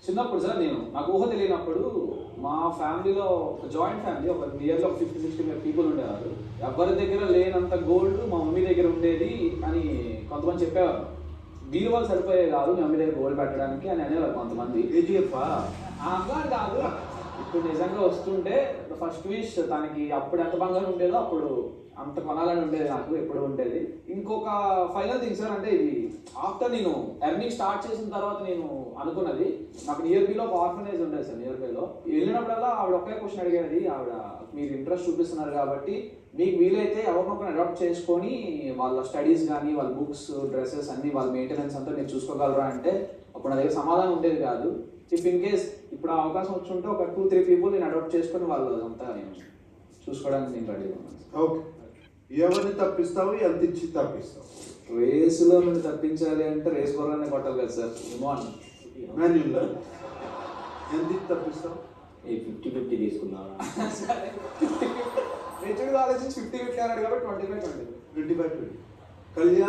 చిన్నప్పుడు సార్ నాకు ఊహ తెలియనప్పుడు మా ఫ్యామిలీలో ఒక జాయింట్ ఫ్యామిలీ, ఒక నియర్లీ ఒక 50-60 పీపుల్ ఉండేవారు. ఎవరి దగ్గర లేనంత గోల్డ్ మా మమ్మీ దగ్గర ఉండేది అని కొంతమంది చెప్పేవారు. వీళ్ళు వాళ్ళు సరిపోయే కాదు మీ మమ్మీ దగ్గర గోల్డ్ పెట్టడానికి అని అనేవారు కొంతమంది. అట్లా కాదు, ఇప్పుడు నిజంగా వస్తుంటే ఫస్ట్ విష్ తనకి అప్పుడు ఎంత బంగారం ఉండేదో అప్పుడు అంత కొనాలని ఉండేది, నాకు ఎప్పుడు ఉండేది. ఇంకొక ఫైనల్ థింగ్ సార్, అంటే ఇది ఆఫ్టర్ నేను ఎర్నింగ్ స్టార్ట్ చేసిన తర్వాత నేను అనుకున్నది, నాకు నియర్ బీలో ఒక ఆర్ఫనైజ్ ఉండేది సార్. నియర్ బీలో వెళ్ళినప్పుడల్లా ఆవిడ ఒకే క్వశ్చన్ అడిగేది, ఆవిడ మీరు ఇంట్రెస్ట్ చూపిస్తున్నారు కాబట్టి మీకు వీలైతే ఎవరినొకరిని అడాప్ట్ చేసుకొని వాళ్ళ స్టడీస్ కానీ వాళ్ళ బుక్స్ డ్రెస్సెస్ అన్ని వాళ్ళ మెయింటెనెన్స్ అంతా మీరు చూసుకోగలరా అంటే అప్పుడు నా దగ్గర సమాధానం ఉండేది కాదు. ఇఫ్ ఇన్ కేస్ ఇప్పుడు ఆ అవకాశం వచ్చి ఉంటే ఒక 2-3 పీపుల్ నేను అడాప్ట్ చేసుకొని వాళ్ళు అంతా నేను చూసుకోవడానికి నేను రెడీ ఉన్నాను. ఓకే, ఎవరిని తప్పిస్తావు, ఎంత ఇచ్చి తప్పిస్తావు? రేసులో నుండి తప్పించాలి అంటే రేస్ బోర్గానే కొట్టాలి కదా సార్. మాన్యుల్లో ఎంత ఇచ్చి తప్పిస్తావు? 50-50 తీసుకున్నావా? మెచ్యూర్గా ఆలోచించి 50-50 అన్నాడు కాబట్టి 25-20. కళ్యాణ్